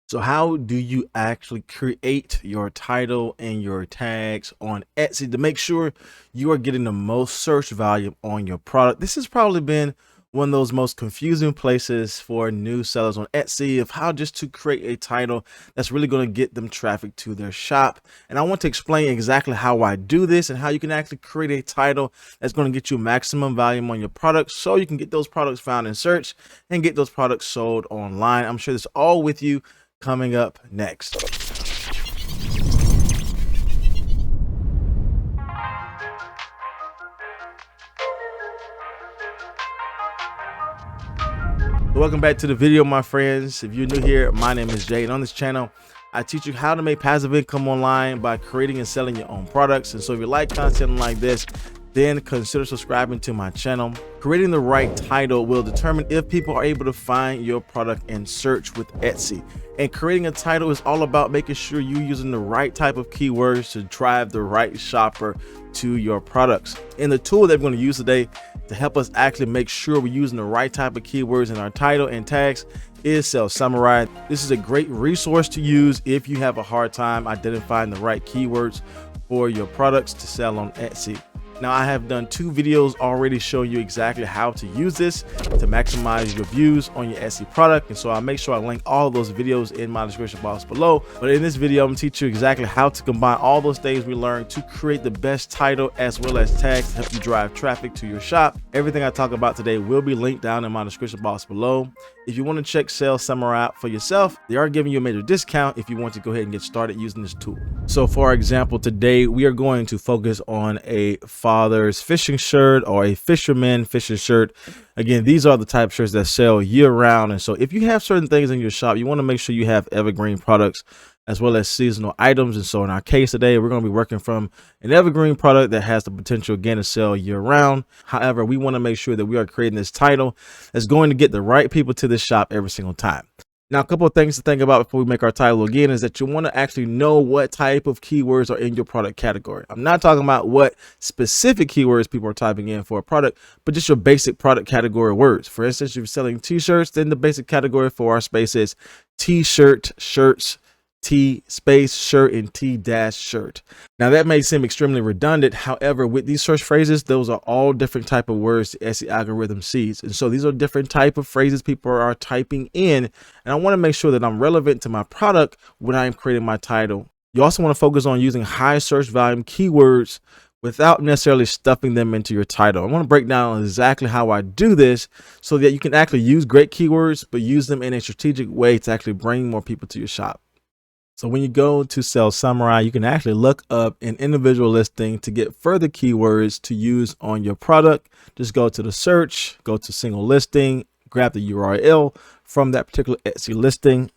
So how do you actually create your title and your tags on Etsy to make sure you are getting the most search volume on your product? This has probably been one of those most confusing places for new sellers on Etsy of how just to create a title that's really going to get them traffic to their shop. And I want to explain exactly how I do this and how you can actually create a title that's going to get you maximum volume on your product so you can get those products found in search and get those products sold online. I'm sure this all with you coming up next. Welcome back to the video, my friends. If you're new here, my name is Jay, and on this channel I teach you how to make passive income online by creating and selling your own products. And so if you like content like this, then consider subscribing to my channel. Creating the right title will determine if people are able to find your product in search with Etsy. And creating a title is all about making sure you're using the right type of keywords to drive the right shopper to your products. And the tool that we're going to use today to help us actually make sure we're using the right type of keywords in our title and tags is Sales Samurai. This is a great resource to use if you have a hard time identifying the right keywords for your products to sell on Etsy. Now, I have done 2 videos already showing you exactly how to use this to maximize your views on your Etsy product. And so I'll make sure I link all of those videos in my description box below. But in this video, I'm gonna teach you exactly how to combine all those things we learned to create the best title as well as tags to help you drive traffic to your shop. Everything I talk about today will be linked down in my description box below. If you want to check Sales Samurai out for yourself, they are giving you a major discount if you want to go ahead and get started using this tool. So for example, today we are going to focus on a father's fishing shirt or a fisherman fishing shirt. Again, these are the type of shirts that sell year round. And so if you have certain things in your shop, you want to make sure you have evergreen products as well as seasonal items. And so in our case today, we're going to be working from an evergreen product that has the potential again to sell year round. However, we want to make sure that we are creating this title that's going to get the right people to this shop every single time. Now, a couple of things to think about before we make our title again is that you want to actually know what type of keywords are in your product category. I'm not talking about what specific keywords people are typing in for a product, but just your basic product category words. For instance, if you're selling t-shirts, then the basic category for our space is t-shirt, shirts, T space shirt, and T dash shirt. Now that may seem extremely redundant. However, with these search phrases, those are all different type of words the Etsy algorithm sees. And so these are different type of phrases people are typing in. And I want to make sure that I'm relevant to my product when I am creating my title. You also want to focus on using high search volume keywords without necessarily stuffing them into your title. I want to break down exactly how I do this so that you can actually use great keywords, but use them in a strategic way to actually bring more people to your shop. So when you go to Sales Samurai, you can actually look up an individual listing to get further keywords to use on your product. Just go to the search, go to single listing, grab the URL from that particular Etsy listing,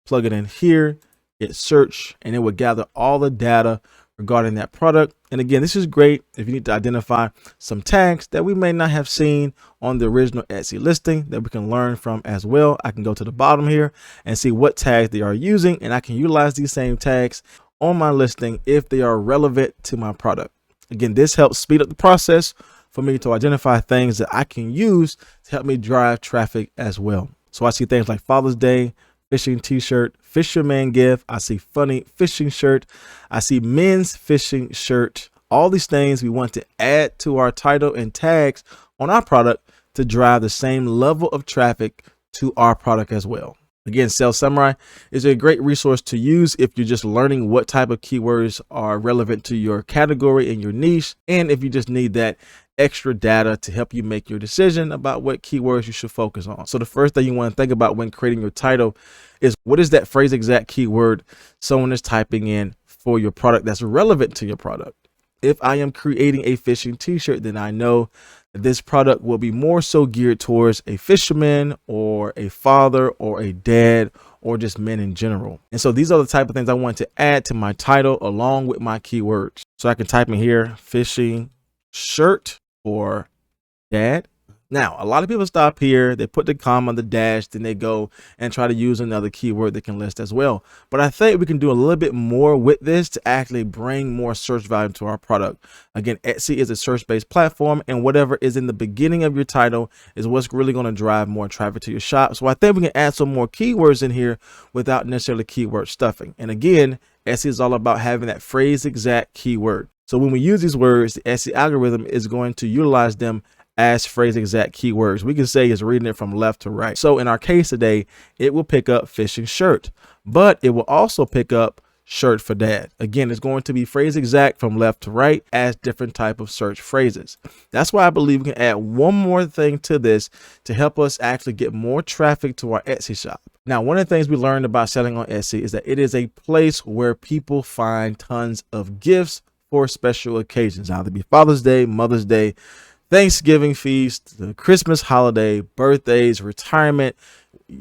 plug it in here, hit search, and it will gather all the data regarding that product. And again, this is great if you need to identify some tags that we may not have seen on the original Etsy listing that we can learn from as well. I can go to the bottom here and see what tags they are using, and I can utilize these same tags on my listing if they are relevant to my product. Again, this helps speed up the process for me to identify things that I can use to help me drive traffic as well. So I see things like Father's Day, fishing t-shirt, fisherman gift. I see funny fishing shirt. I see men's fishing shirt. All these things we want to add to our title and tags on our product to drive the same level of traffic to our product as well. Again, Sales Samurai is a great resource to use if you're just learning what type of keywords are relevant to your category and your niche, and if you just need that extra data to help you make your decision about what keywords you should focus on. So the first thing you want to think about when creating your title is, what is that phrase exact keyword someone is typing in for your product that's relevant to your product? If I am creating a fishing t-shirt, then I know that this product will be more so geared towards a fisherman or a father or a dad or just men in general. And so these are the type of things I want to add to my title along with my keywords. So I can type in here fishing shirt or dad. Now, a lot of people stop here, they put the comma, the dash, then they go and try to use another keyword they can list as well. But I think we can do a little bit more with this to actually bring more search value to our product. Again, Etsy is a search-based platform, and whatever is in the beginning of your title is what's really going to drive more traffic to your shop. So I think we can add some more keywords in here without necessarily keyword stuffing. And again, Etsy is all about having that phrase exact keyword. So when we use these words, the Etsy algorithm is going to utilize them as phrase exact keywords. We can say it's reading it from left to right. So in our case today, it will pick up fishing shirt, but it will also pick up shirt for dad. Again, it's going to be phrase exact from left to right as different type of search phrases. That's why I believe we can add one more thing to this to help us actually get more traffic to our Etsy shop. Now, one of the things we learned about selling on Etsy is that it is a place where people find tons of gifts for special occasions, either be Father's Day, Mother's Day, Thanksgiving feast, the Christmas holiday, birthdays, retirement.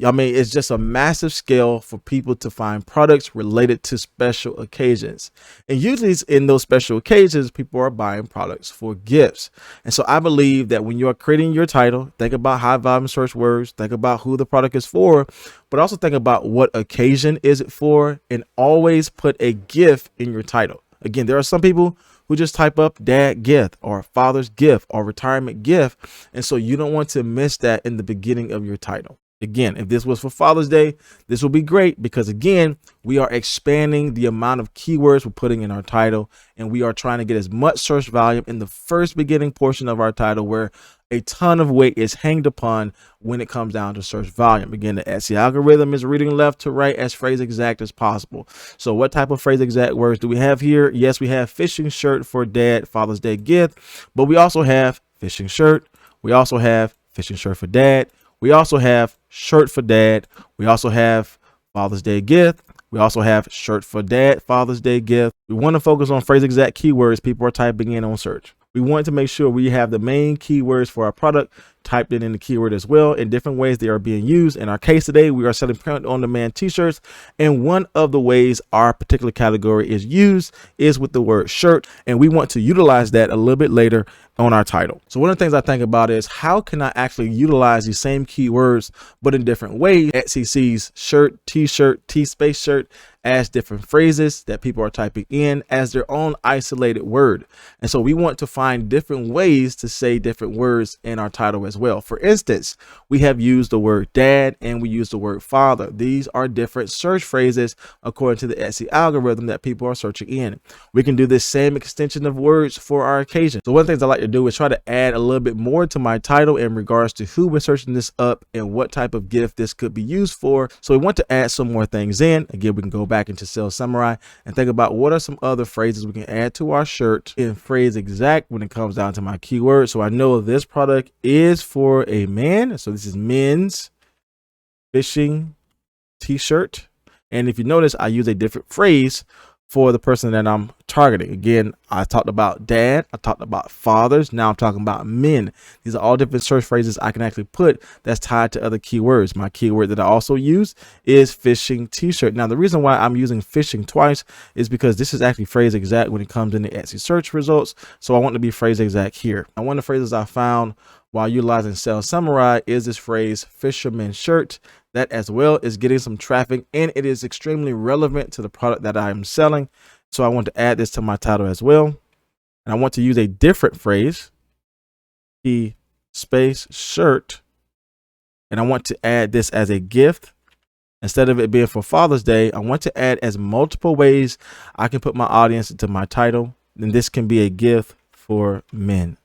I mean, it's just a massive scale for people to find products related to special occasions. And usually in those special occasions, people are buying products for gifts. And so I believe that when you're creating your title, think about high volume search words, think about who the product is for, but also think about what occasion is it for, and always put a gift in your title. Again, there are some people who just type up dad gift or father's gift or retirement gift. And so you don't want to miss that in the beginning of your title. Again, if this was for Father's Day, this will be great because, again, we are expanding the amount of keywords we're putting in our title, and we are trying to get as much search volume in the first beginning portion of our title where a ton of weight is hanged upon when it comes down to search volume. Again, the SEO algorithm is reading left to right as phrase exact as possible. So what type of phrase exact words do we have here? Yes, we have fishing shirt for dad, Father's Day gift, but we also have fishing shirt. We also have fishing shirt for dad. We also have shirt for dad. We also have Father's Day gift. We also have shirt for dad, Father's Day gift. We want to focus on phrase exact keywords people are typing in on search. We want to make sure we have the main keywords for our product typed in the keyword as well in different ways they are being used. In our case today, we are selling print on demand t-shirts. And one of the ways our particular category is used is with the word shirt. And we want to utilize that a little bit later on our title. So one of the things I think about is how can I actually utilize these same keywords, but in different ways? Etsy sees shirt, t-shirt, t-space shirt as different phrases that people are typing in as their own isolated word. And so we want to find different ways to say different words in our title as well. For instance, we have used the word dad and we use the word father. These are different search phrases according to the Etsy algorithm that people are searching in. We can do this same extension of words for our occasion. So one of the things I like to do is try to add a little bit more to my title in regards to who we're searching this up and what type of gift this could be used for. So we want to add some more things in. Again, we can go back into Sales Samurai and think about what are some other phrases we can add to our shirt in phrase exact when it comes down to my keyword. So I know this product is for a man. So this is men's fishing t-shirt. And if you notice, I use a different phrase for the person that I'm targeting. Again, I talked about dad, I talked about fathers, now I'm talking about men. These are all different search phrases I can actually put that's tied to other keywords. My keyword that I also use is fishing t-shirt. Now, the reason why I'm using fishing twice is because this is actually phrase exact when it comes in the Etsy search results. So I want to be phrase exact here. Now, one of the phrases I found while utilizing Sales Samurai is this phrase fisherman shirt. That as well is getting some traffic, and it is extremely relevant to the product that I am selling. So I want to add this to my title as well. And I want to use a different phrase, the space shirt. And I want to add this as a gift. Instead of it being for Father's Day, I want to add as multiple ways I can put my audience into my title. Then this can be a gift for men.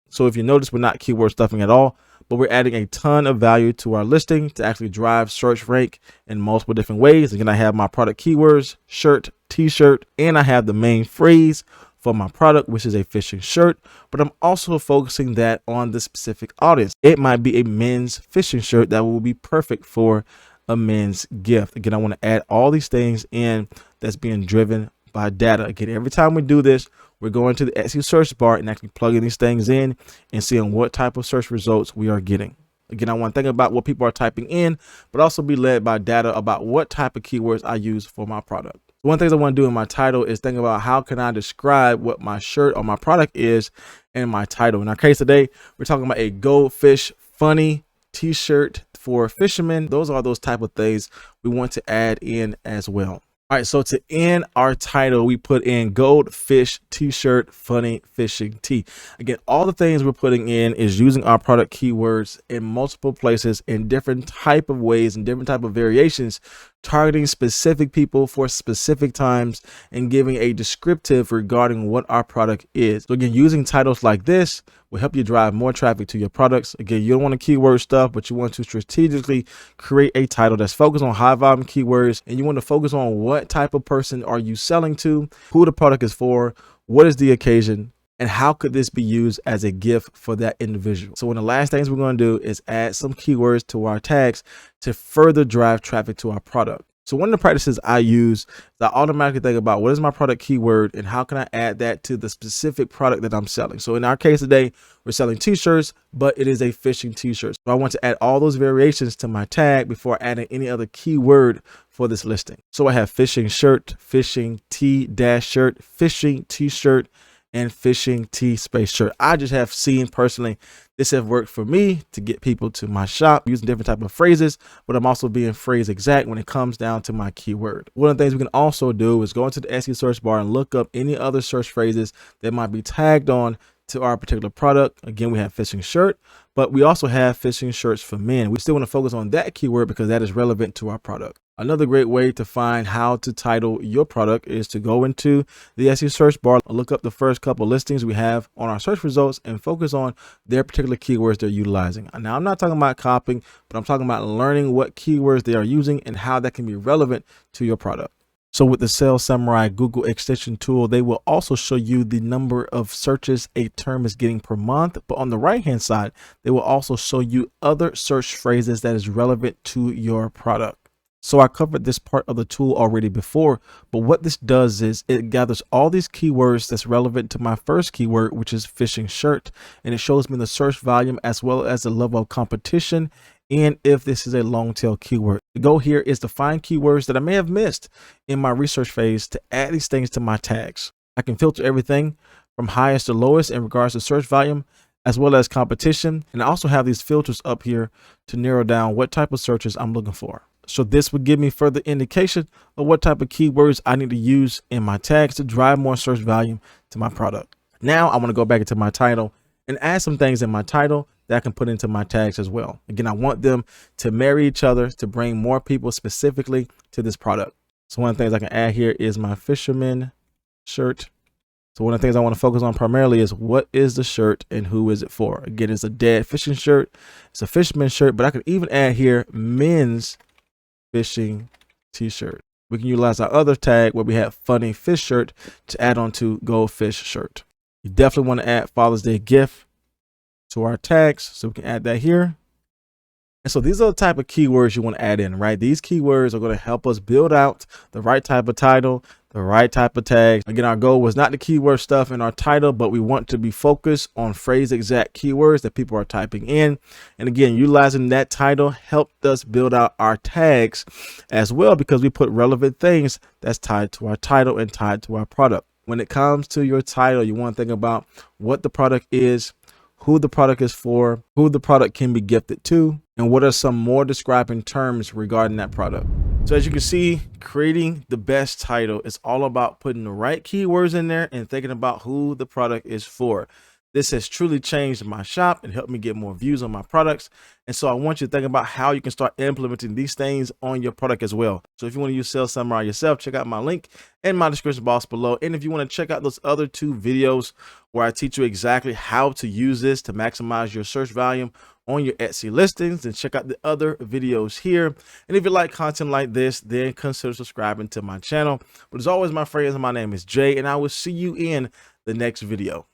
So if you notice, we're not keyword stuffing at all, but we're adding a ton of value to our listing to actually drive search rank in multiple different ways. Again, I have my product keywords, shirt, t-shirt, and I have the main phrase for my product, which is a fishing shirt, but I'm also focusing that on the specific audience. It might be a men's fishing shirt that will be perfect for a men's gift. Again, I want to add all these things in that's being driven by data. Again, every time we do this, we're going to the Etsy search bar and actually plugging these things in and seeing what type of search results we are getting. Again, I want to think about what people are typing in, but also be led by data about what type of keywords I use for my product. One of the things I want to do in my title is think about how can I describe what my shirt or my product is in my title. In our case today, we're talking about a goldfish funny t-shirt for fishermen. Those are those type of things we want to add in as well. All right, so to end our title, we put in goldfish t-shirt funny fishing tee. Again, all the things we're putting in is using our product keywords in multiple places in different type of ways and different type of variations, targeting specific people for specific times and giving a descriptive regarding what our product is. So again, using titles like this will help you drive more traffic to your products. Again, you don't want to keyword stuff, but you want to strategically create a title that's focused on high volume keywords, and you want to focus on what type of person are you selling to, who the product is for, what is the occasion, and how could this be used as a gift for that individual. So one of the last things we're going to do is add some keywords to our tags to further drive traffic to our product. So one of the practices I use is I automatically think about what is my product keyword and how can I add that to the specific product that I'm selling. So in our case today, we're selling t-shirts, but it is a fishing t-shirt. So I want to add all those variations to my tag before adding any other keyword for this listing. So I have fishing shirt, fishing tee dash shirt, fishing t-shirt, and fishing tee space shirt. I just have seen personally this have worked for me to get people to my shop using different type of phrases, but I'm also being phrase exact when it comes down to my keyword. One of the things we can also do is go into the SEO search bar and look up any other search phrases that might be tagged on to our particular product. Again, we have fishing shirt, but we also have fishing shirts for men. We still want to focus on that keyword because that is relevant to our product. Another great way to find how to title your product is to go into the SEO search bar, look up the first couple listings we have on our search results and focus on their particular keywords they're utilizing. Now, I'm not talking about copying, but I'm talking about learning what keywords they are using and how that can be relevant to your product. So with the Sales Samurai Google extension tool, they will also show you the number of searches a term is getting per month. But on the right hand side, they will also show you other search phrases that is relevant to your product. So I covered this part of the tool already before, but what this does is it gathers all these keywords that's relevant to my first keyword, which is fishing shirt, and it shows me the search volume as well as the level of competition and if this is a long tail keyword. The goal here is to find keywords that I may have missed in my research phase to add these things to my tags. I can filter everything from highest to lowest in regards to search volume as well as competition, and I also have these filters up here to narrow down what type of searches I'm looking for. So this would give me further indication of what type of keywords I need to use in my tags to drive more search volume to my product. Now I want to go back into my title and add some things in my title that I can put into my tags as well. Again, I want them to marry each other to bring more people specifically to this product. So one of the things I can add here is my fisherman shirt. So one of the things I want to focus on primarily is what is the shirt and who is it for? Again, it's a dad fishing shirt. It's a fisherman shirt, but I could even add here men's fishing t-shirt. We can utilize our other tag where we have funny fish shirt to add on to goldfish shirt. You definitely want to add Father's Day gift to our tags, so we can add that here. And so these are the type of keywords you want to add in, right? These keywords are going to help us build out the right type of title, the right type of tags. Again, our goal was not the keyword stuff in our title, but we want to be focused on phrase exact keywords that people are typing in. And again, utilizing that title helped us build out our tags as well, because we put relevant things that's tied to our title and tied to our product. When it comes to your title, you want to think about what the product is, who the product is for, who the product can be gifted to, and what are some more describing terms regarding that product. So as you can see, creating the best title is all about putting the right keywords in there and thinking about who the product is for. This has truly changed my shop and helped me get more views on my products. And so I want you to think about how you can start implementing these things on your product as well. So if you want to use Sales Samurai yourself, check out my link in my description box below. And if you want to check out those other 2 videos where I teach you exactly how to use this to maximize your search volume on your Etsy listings, then check out the other videos here. And if you like content like this, then consider subscribing to my channel. But as always, my friends, my name is Jay, and I will see you in the next video.